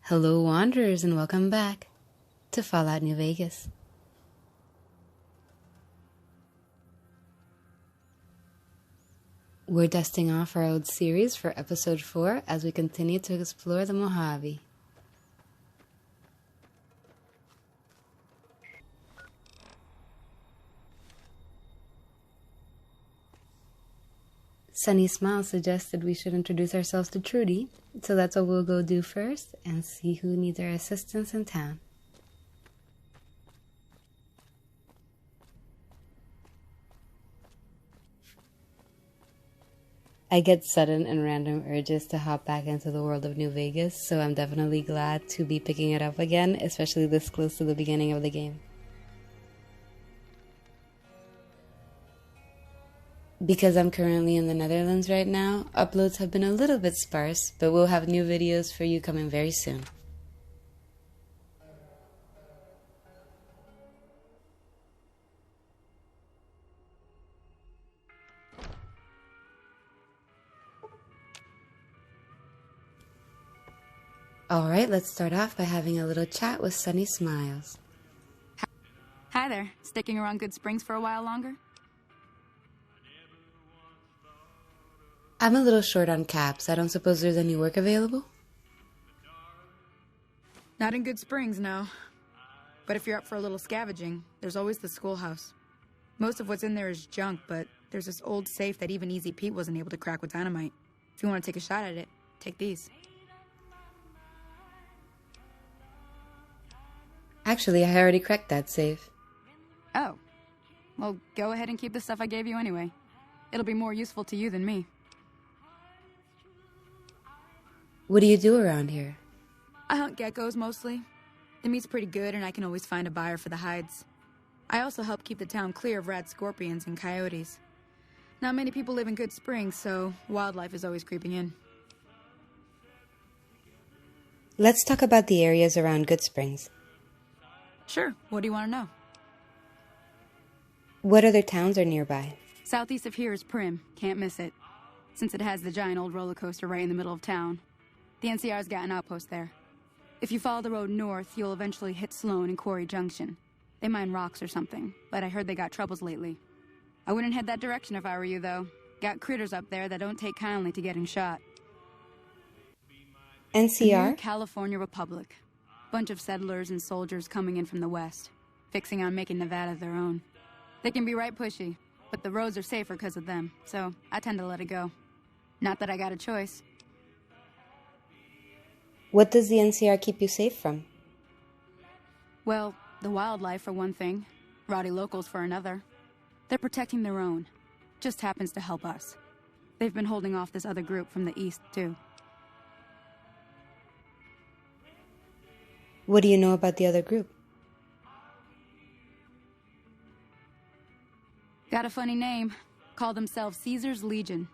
Hello Wanderers and welcome back to Fallout New Vegas. We're dusting off our old series for episode 4 as we continue to explore the Mojave. Sunny Smile suggested we should introduce ourselves to Trudy, so that's what we'll go do first and see who needs our assistance in town. I get sudden and random urges to hop back into the world of New Vegas, so I'm definitely glad to be picking it up again, especially this close to the beginning of the game. Because I'm currently in the Netherlands right now, uploads have been a little bit sparse, but we'll have new videos for you coming very soon. Alright, let's start off by having a little chat with Sunny Smiles. Hi there. Sticking around Goodsprings for a while longer? I'm a little short on caps. I don't suppose there's any work available? Not in Goodsprings, no. But if you're up for a little scavenging, there's always the schoolhouse. Most of what's in there is junk, but there's this old safe that even Easy Pete wasn't able to crack with dynamite. If you want to take a shot at it, take these. Actually, I already cracked that safe. Oh. Well, go ahead and keep the stuff I gave you anyway. It'll be more useful to you than me. What do you do around here? I hunt geckos mostly. The meat's pretty good and I can always find a buyer for the hides. I also help keep the town clear of rad scorpions and coyotes. Not many people live in Goodsprings, so wildlife is always creeping in. Let's talk about the areas around Goodsprings. Sure, what do you want to know? What other towns are nearby? Southeast of here is Prim, can't miss it. Since it has the giant old roller coaster right in the middle of town. The NCR's got an outpost there. If you follow the road north, you'll eventually hit Sloan and Quarry Junction. They mine rocks or something, but I heard they got troubles lately. I wouldn't head that direction if I were you, though. Got critters up there that don't take kindly to getting shot. NCR? The New California Republic. Bunch of settlers and soldiers coming in from the west, fixing on making Nevada their own. They can be right pushy, but the roads are safer because of them, so I tend to let it go. Not that I got a choice. What does the NCR keep you safe from? Well, the wildlife for one thing, rowdy locals for another. They're protecting their own. Just happens to help us. They've been holding off this other group from the east, too. What do you know about the other group? Got a funny name. Call themselves Caesar's Legion.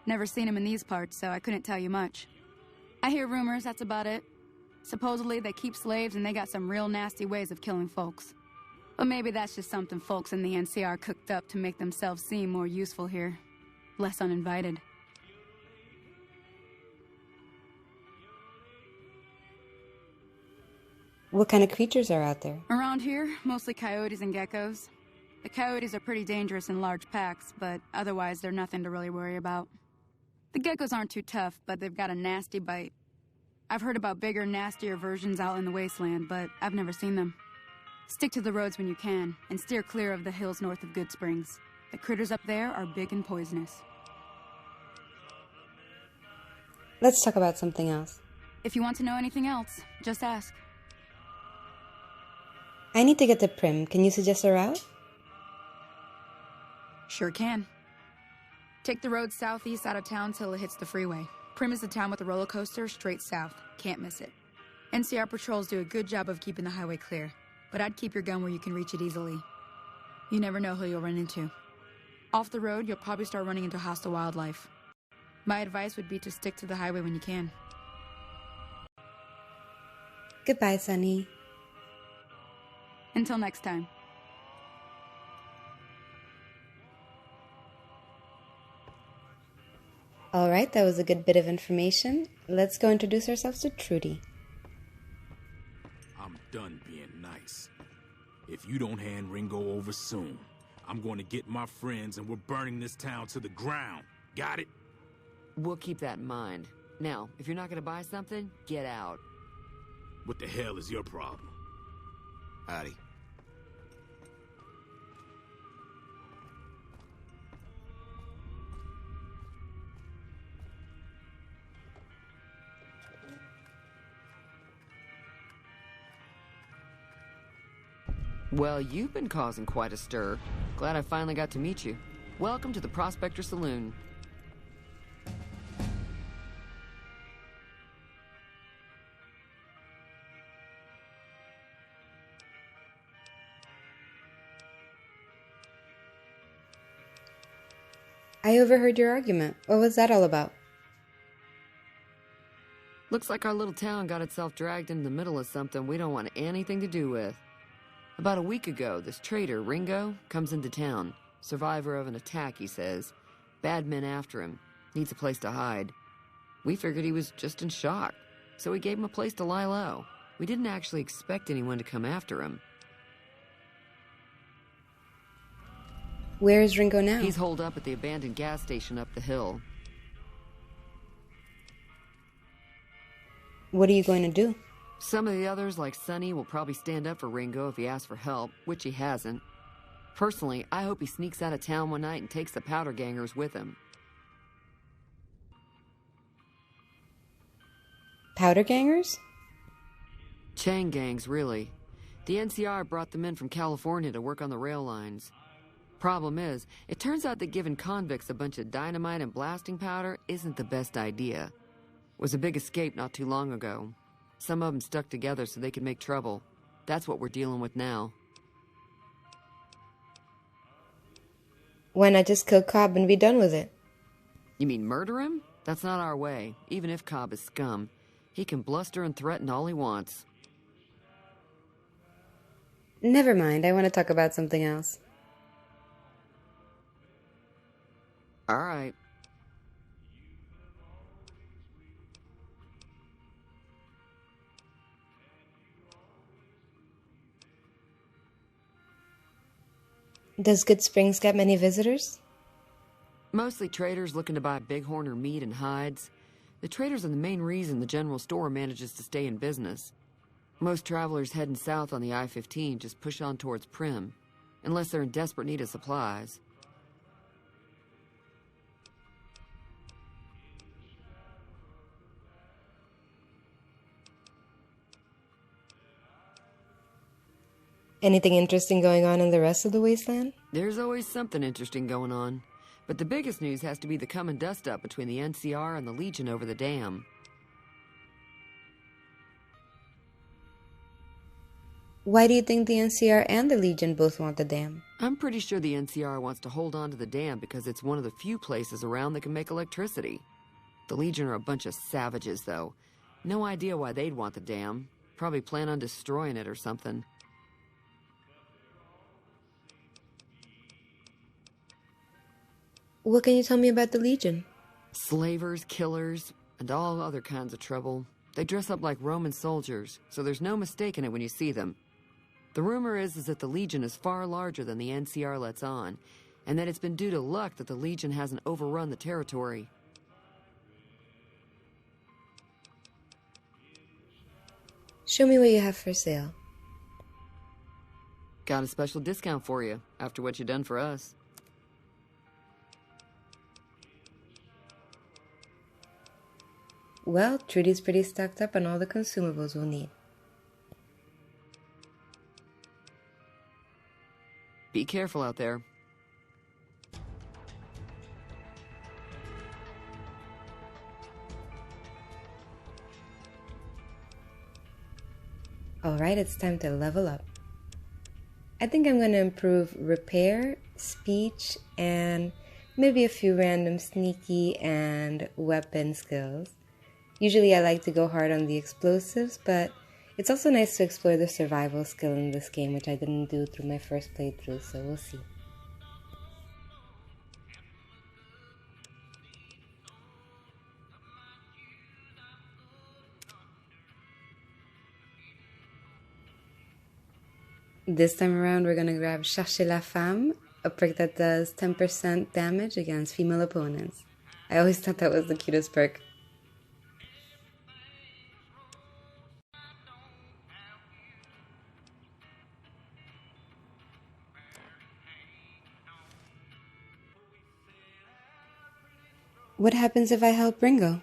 Never seen them in these parts, so I couldn't tell you much. I hear rumors, that's about it. Supposedly they keep slaves and they got some real nasty ways of killing folks. But maybe that's just something folks in the NCR cooked up to make themselves seem more useful here. Less uninvited. What kind of creatures are out there? Around here, mostly coyotes and geckos. The coyotes are pretty dangerous in large packs, but otherwise they're nothing to really worry about. The geckos aren't too tough, but they've got a nasty bite. I've heard about bigger, nastier versions out in the Wasteland, but I've never seen them. Stick to the roads when you can, and steer clear of the hills north of Goodsprings. The critters up there are big and poisonous. Let's talk about something else. If you want to know anything else, just ask. I need to get to Prim. Can you suggest a route? Sure can. Take the road southeast out of town till it hits the freeway. Prim is the town with the roller coaster straight south. Can't miss it. NCR patrols do a good job of keeping the highway clear, but I'd keep your gun where you can reach it easily. You never know who you'll run into. Off the road, you'll probably start running into hostile wildlife. My advice would be to stick to the highway when you can. Goodbye, Sunny. Until next time. Alright, that was a good bit of information. Let's go introduce ourselves to Trudy. done being nice. If you don't hand Ringo over soon, I'm going to get my friends and we're burning this town to the ground. Got it? We'll keep that in mind. Now, if you're not gonna buy something, get out. What the hell is your problem? Howdy. Well, you've been causing quite a stir. Glad I finally got to meet you. Welcome to the Prospector Saloon. I overheard your argument. What was that all about? Looks like our little town got itself dragged into the middle of something we don't want anything to do with. About a week ago, this traitor, Ringo, comes into town. Survivor of an attack, he says. Bad men after him. Needs a place to hide. We figured he was just in shock, so we gave him a place to lie low. We didn't actually expect anyone to come after him. Where is Ringo now? He's holed up at the abandoned gas station up the hill. What are you going to do? Some of the others, like Sonny, will probably stand up for Ringo if he asks for help, which he hasn't. Personally, I hope he sneaks out of town one night and takes the powder gangers with him. Powder gangers? Chain gangs, really. The NCR brought them in from California to work on the rail lines. Problem is, it turns out that giving convicts a bunch of dynamite and blasting powder isn't the best idea. It was a big escape not too long ago. Some of them stuck together so they could make trouble. That's what we're dealing with now. Why not just kill Cobb and be done with it? You mean murder him? That's not our way, even if Cobb is scum. He can bluster and threaten all he wants. Never mind, I want to talk about something else. All right. Does Goodsprings get many visitors? Mostly traders looking to buy bighorn or meat and hides. The traders are the main reason the general store manages to stay in business. Most travelers heading south on the I-15 just push on towards Prim, unless they're in desperate need of supplies. Anything interesting going on in the rest of the Wasteland? There's always something interesting going on. But the biggest news has to be the coming dust-up between the NCR and the Legion over the dam. Why do you think the NCR and the Legion both want the dam? I'm pretty sure the NCR wants to hold on to the dam because it's one of the few places around that can make electricity. The Legion are a bunch of savages, though. No idea why they'd want the dam. Probably plan on destroying it or something. What can you tell me about the Legion? Slavers, killers, and all other kinds of trouble. They dress up like Roman soldiers, so there's no mistaking it when you see them. The rumor is that the Legion is far larger than the NCR lets on, and that it's been due to luck that the Legion hasn't overrun the territory. Show me what you have for sale. Got a special discount for you, after what you've done for us. Well, Trudy's pretty stocked up on all the consumables we'll need. Be careful out there. Alright, it's time to level up. I think I'm going to improve repair, speech, and maybe a few random sneaky and weapon skills. Usually I like to go hard on the explosives, but it's also nice to explore the survival skill in this game, which I didn't do through my first playthrough, so we'll see. This time around, we're gonna grab Chercher la Femme, a perk that does 10% damage against female opponents. I always thought that was the cutest perk. What happens if I help Ringo?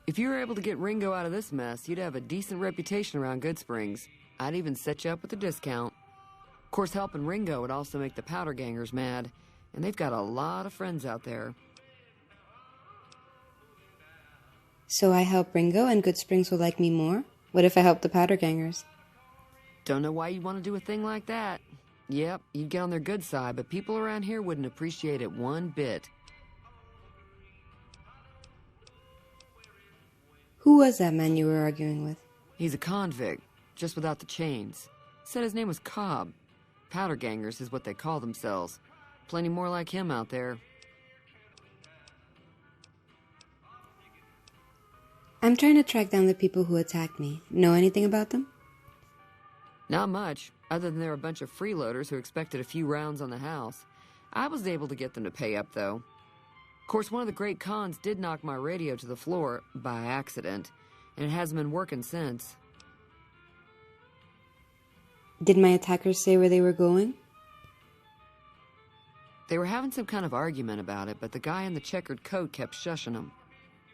If you were able to get Ringo out of this mess, you'd have a decent reputation around Goodsprings. I'd even set you up with a discount. Of course, helping Ringo would also make the powder gangers mad, and they've got a lot of friends out there. So I help Ringo and Goodsprings will like me more? What if I help the powder gangers? Don't know why you'd want to do a thing like that. Yep, you'd get on their good side, but people around here wouldn't appreciate it one bit. Who was that man you were arguing with? He's a convict, just without the chains. Said his name was Cobb. Powder gangers is what they call themselves. Plenty more like him out there. I'm trying to track down the people who attacked me. Know anything about them? Not much, other than they're a bunch of freeloaders who expected a few rounds on the house. I was able to get them to pay up, though. Of course, one of the great cons did knock my radio to the floor, by accident, and it hasn't been working since. Did my attackers say where they were going? They were having some kind of argument about it, but the guy in the checkered coat kept shushing them.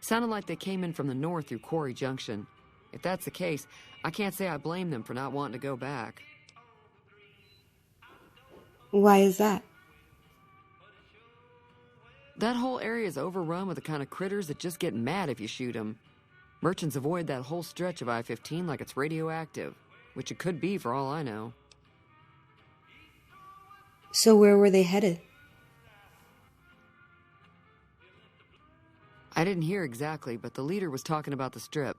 Sounded like they came in from the north through Quarry Junction. If that's the case, I can't say I blame them for not wanting to go back. Why is that? That whole area is overrun with the kind of critters that just get mad if you shoot them. Merchants avoid that whole stretch of I-15 like it's radioactive, which it could be for all I know. So where were they headed? I didn't hear exactly, but the leader was talking about the strip.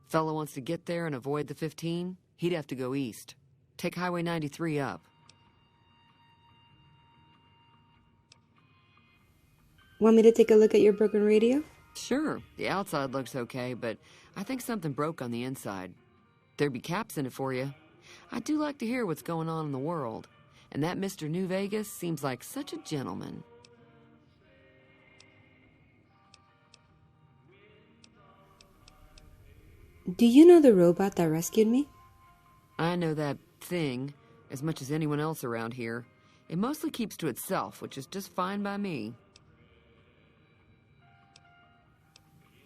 Fella wants to get there and avoid the 15, he'd have to go east. Take Highway 93 up. Want me to take a look at your broken radio? Sure, the outside looks okay, but I think something broke on the inside. There'd be caps in it for you. I do like to hear what's going on in the world, and that Mr. New Vegas seems like such a gentleman. Do you know the robot that rescued me? I know that thing as much as anyone else around here. It mostly keeps to itself, which is just fine by me.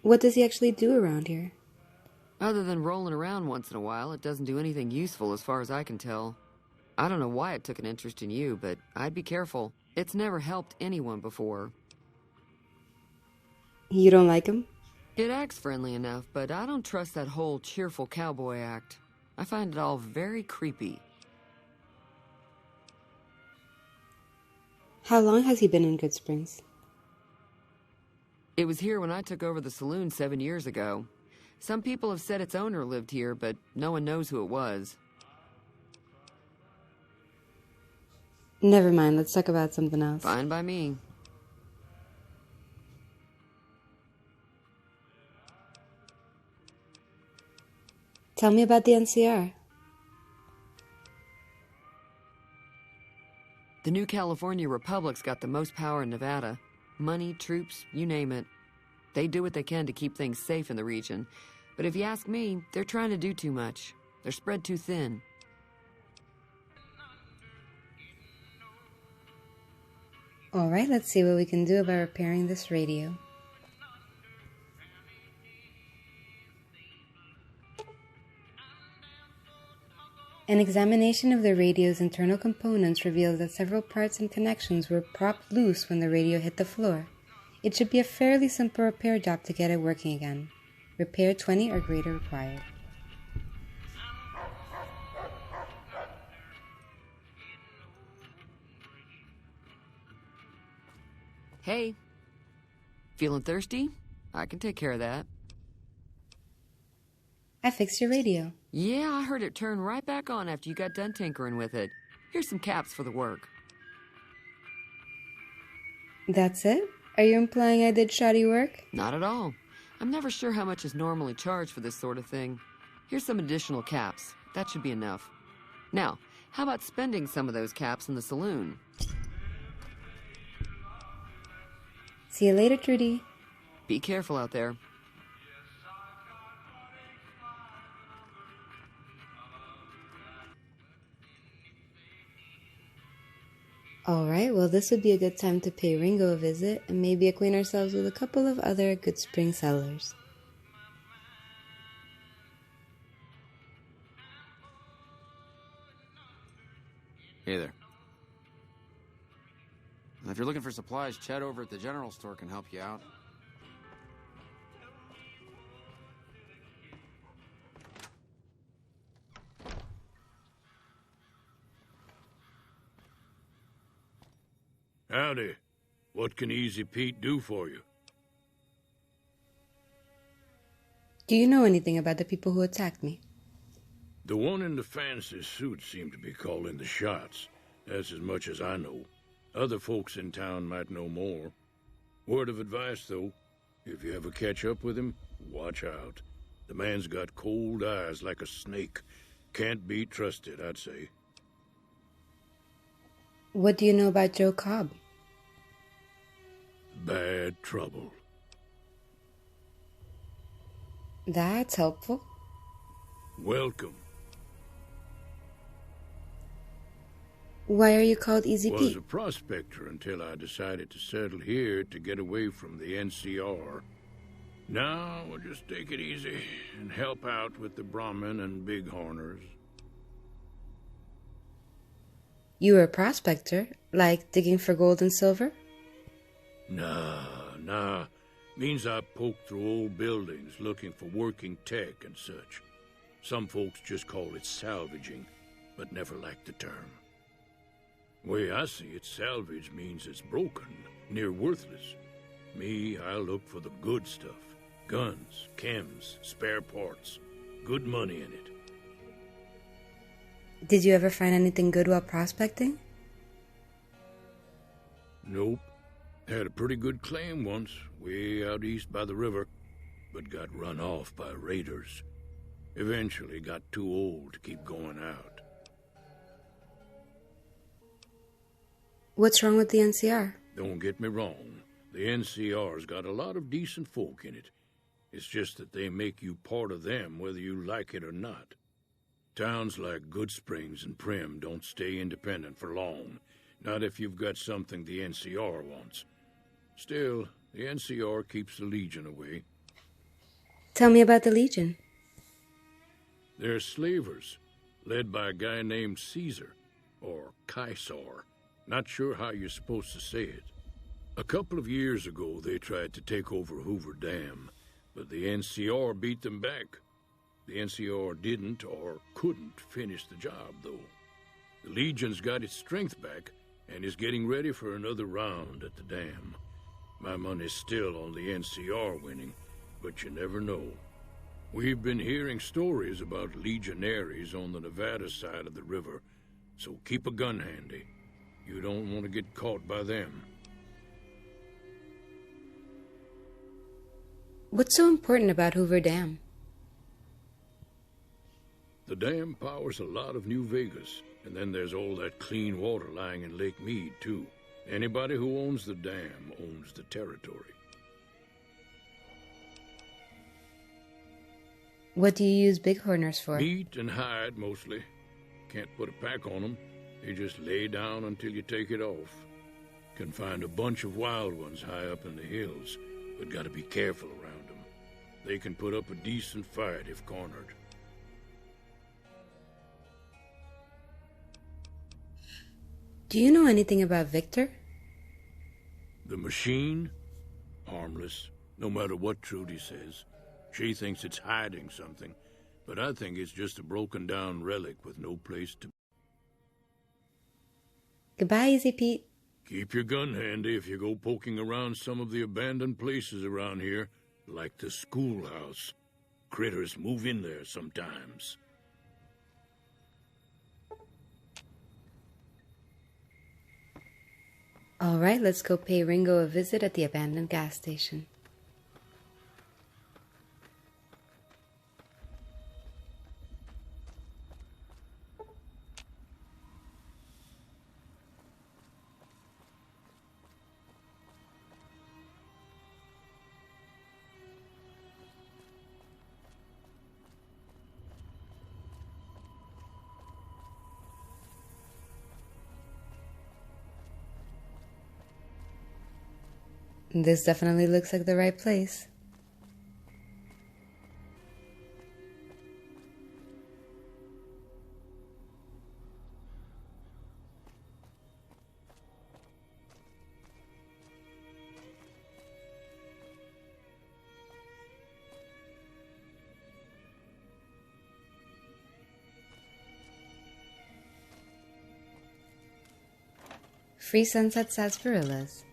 What does he actually do around here? Other than rolling around once in a while, it doesn't do anything useful as far as I can tell. I don't know why it took an interest in you, but I'd be careful. It's never helped anyone before. You don't like him? It acts friendly enough, but I don't trust that whole cheerful cowboy act. I find it all very creepy. How long has he been in Goodsprings? It was here when I took over the saloon 7 years ago. Some people have said its owner lived here, but no one knows who it was. Never mind, let's talk about something else. Fine by me. Tell me about the NCR. The new California Republic's got the most power in Nevada. Money, troops, you name it. They do what they can to keep things safe in the region. But if you ask me, they're trying to do too much. They're spread too thin. Alright, let's see what we can do about repairing this radio. An examination of the radio's internal components reveals that several parts and connections were propped loose when the radio hit the floor. It should be a fairly simple repair job to get it working again. Repair 20 or greater required. Hey, feeling thirsty? I can take care of that. I fixed your radio. Yeah, I heard it turn right back on after you got done tinkering with it. Here's some caps for the work. That's it? Are you implying I did shoddy work? Not at all. I'm never sure how much is normally charged for this sort of thing. Here's some additional caps. That should be enough. Now, How about spending some of those caps in the saloon? See you later, Trudy. Be careful out there. Alright, well this would be a good time to pay Ringo a visit and maybe acquaint ourselves with a couple of other Goodsprings sellers. Hey there. If you're looking for supplies, Chad over at the general store can help you out. Howdy. What can Easy Pete do for you? Do you know anything about the people who attacked me? The one in the fancy suit seemed to be calling the shots. That's as much as I know. Other folks in town might know more. Word of advice, though. If you ever catch up with him, watch out. The man's got cold eyes like a snake. Can't be trusted, I'd say. What do you know about Joe Cobb? Bad trouble. That's helpful. Welcome. Why are you called Easy Was Pete? a prospector until I decided to settle here to get away from the NCR. Now we'll just take it easy and help out with the Brahmin and Bighorners. You were a prospector, like digging for gold and silver? Nah. Means I poke through old buildings looking for working tech and such. Some folks just call it salvaging, but never liked the term. Way I see it, salvage means it's broken, near worthless. Me, I look for the good stuff. Guns, chems, spare parts. Good money in it. Did you ever find anything good while prospecting? Nope. Had a pretty good claim once, way out east by the river, but got run off by raiders. Eventually got too old to keep going out. What's wrong with the NCR? Don't get me wrong. The NCR's got a lot of decent folk in it. It's just that they make you part of them whether you like it or not. Towns like Goodsprings and Prim don't stay independent for long. Not if you've got something the NCR wants. Still, the NCR keeps the Legion away. Tell me about the Legion. They're slavers, led by a guy named Caesar, or Caesar. Not sure how you're supposed to say it. A couple of years ago, they tried to take over Hoover Dam, but the NCR beat them back. The NCR didn't or couldn't finish the job, though. The Legion's got its strength back and is getting ready for another round at the dam. My money's still on the NCR winning, but you never know. We've been hearing stories about legionaries on the Nevada side of the river, so keep a gun handy. You don't want to get caught by them. What's so important about Hoover Dam? The dam powers a lot of New Vegas, and then there's all that clean water lying in Lake Mead, too. Anybody who owns the dam owns the territory. What do you use bighorners for? Meat and hide, mostly. Can't put a pack on them. You just lay down until you take it off. Can find a bunch of wild ones high up in the hills, but gotta be careful around them. They can put up a decent fight if cornered. Do you know anything about Victor? The machine? Harmless, no matter what Trudy says. She thinks it's hiding something, but I think it's just a broken-down relic with no place to... Goodbye, Easy Pete. Keep your gun handy if you go poking around some of the abandoned places around here, like the schoolhouse. Critters move in there sometimes. All right, let's go pay Ringo a visit at the abandoned gas station. This definitely looks like the right place. Free sunset sarsaparillas.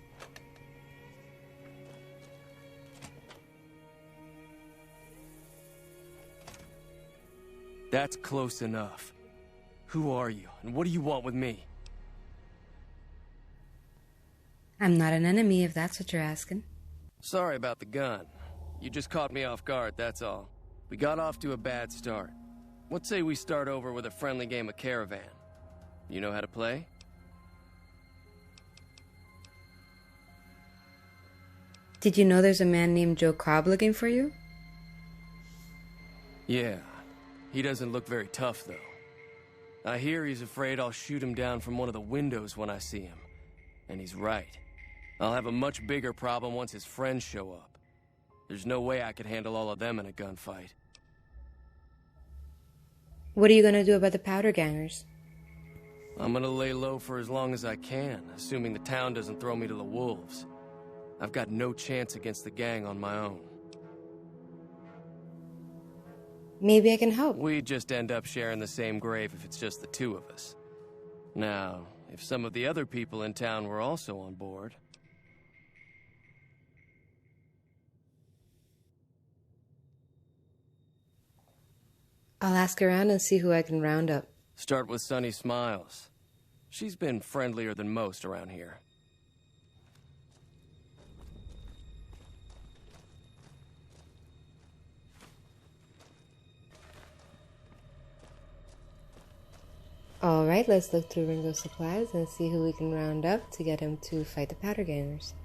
That's close enough. Who are you, and what do you want with me? I'm not an enemy, if that's what you're asking. Sorry about the gun. You just caught me off guard, that's all. We got off to a bad start. What say we start over with a friendly game of Caravan? You know how to play? Did you know there's a man named Joe Cobb looking for you? Yeah. He doesn't look very tough, though. I hear he's afraid I'll shoot him down from one of the windows when I see him. And he's right. I'll have a much bigger problem once his friends show up. There's no way I could handle all of them in a gunfight. What are you gonna do about the powder gangers? I'm gonna lay low for as long as I can, assuming the town doesn't throw me to the wolves. I've got no chance against the gang on my own. Maybe I can help. We'd just end up sharing the same grave if it's just the two of us. Now, if some of the other people in town were also on board... I'll ask around and see who I can round up. Start with Sunny Smiles. She's been friendlier than most around here. Alright, let's look through Ringo's supplies and see who we can round up to get him to fight the powder gangers.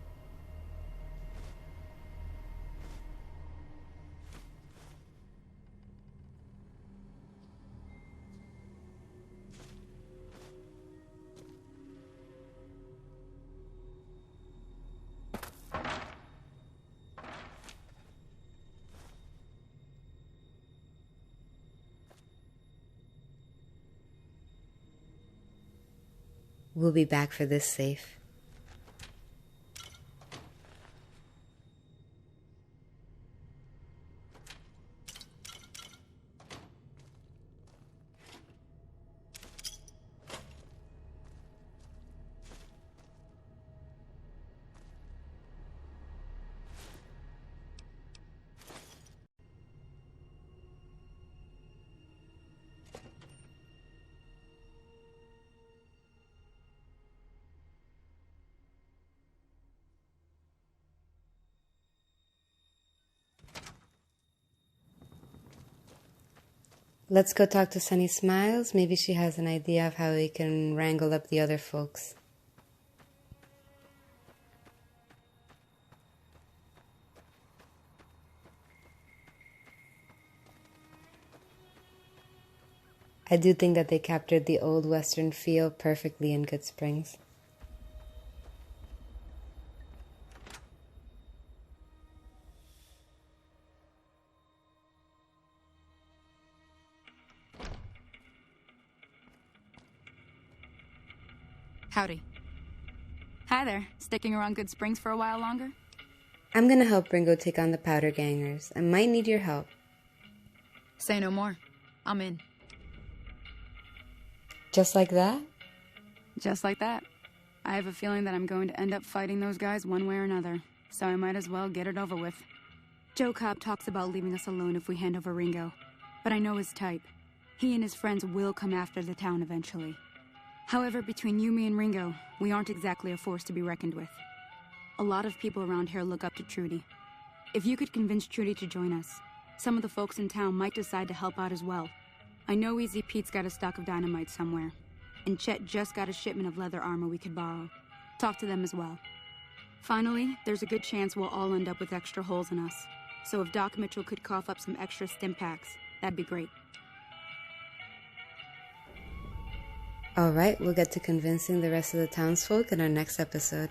We'll be back for this safe. Let's go talk to Sunny Smiles. Maybe she has an idea of how we can wrangle up the other folks. I do think that they captured the old Western feel perfectly in Goodsprings. Howdy. Hi there. Sticking around Goodsprings for a while longer? I'm gonna help Ringo take on the powder gangers. I might need your help. Say no more. I'm in. Just like that? Just like that. I have a feeling that I'm going to end up fighting those guys one way or another, so I might as well get it over with. Joe Cobb talks about leaving us alone if we hand over Ringo, but I know his type. He and his friends will come after the town eventually. However, between you, me, and Ringo, we aren't exactly a force to be reckoned with. A lot of people around here look up to Trudy. If you could convince Trudy to join us, some of the folks in town might decide to help out as well. I know Easy Pete's got a stock of dynamite somewhere, and Chet just got a shipment of leather armor we could borrow. Talk to them as well. Finally, there's a good chance we'll all end up with extra holes in us, so if Doc Mitchell could cough up some extra stim packs, that'd be great. Alright, we'll get to convincing the rest of the townsfolk in our next episode.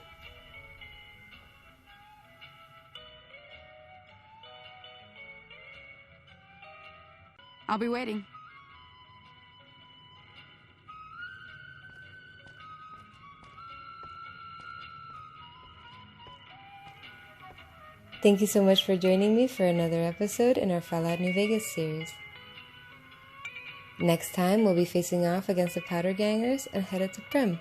I'll be waiting. Thank you so much for joining me for another episode in our Fallout New Vegas series. Next time, we'll be facing off against the Powder Gangers and headed to Prim.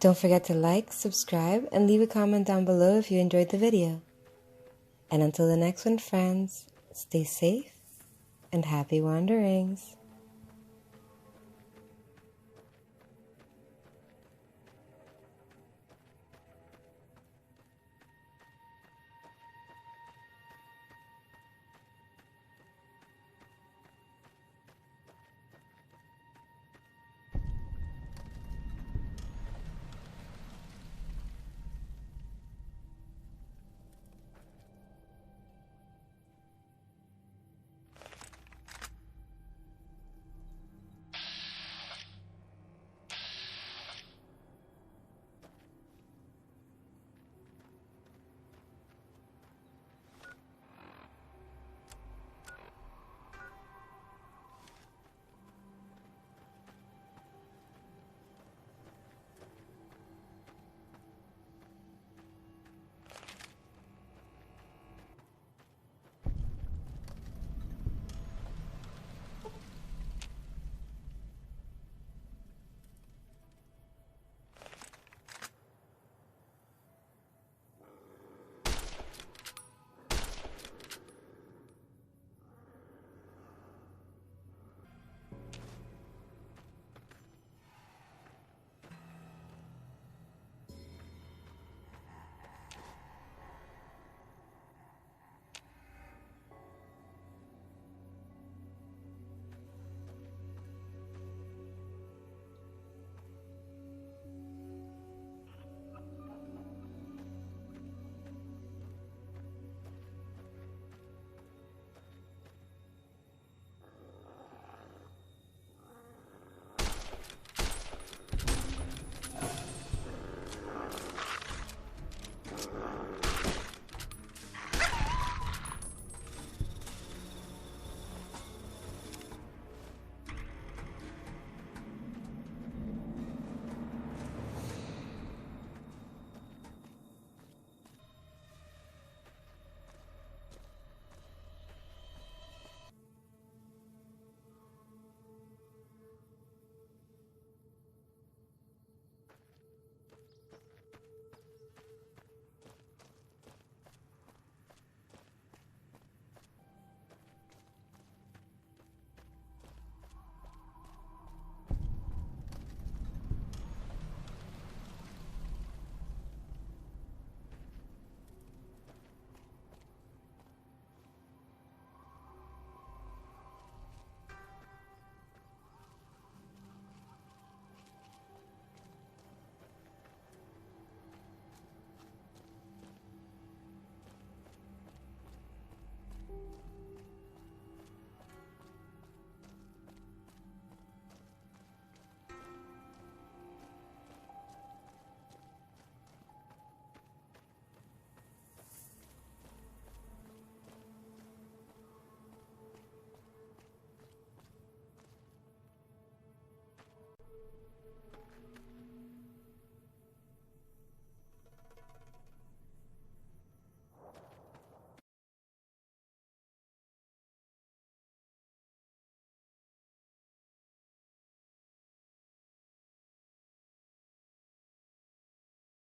Don't forget to like, subscribe, and leave a comment down below if you enjoyed the video. And until the next one, friends, stay safe and happy wanderings.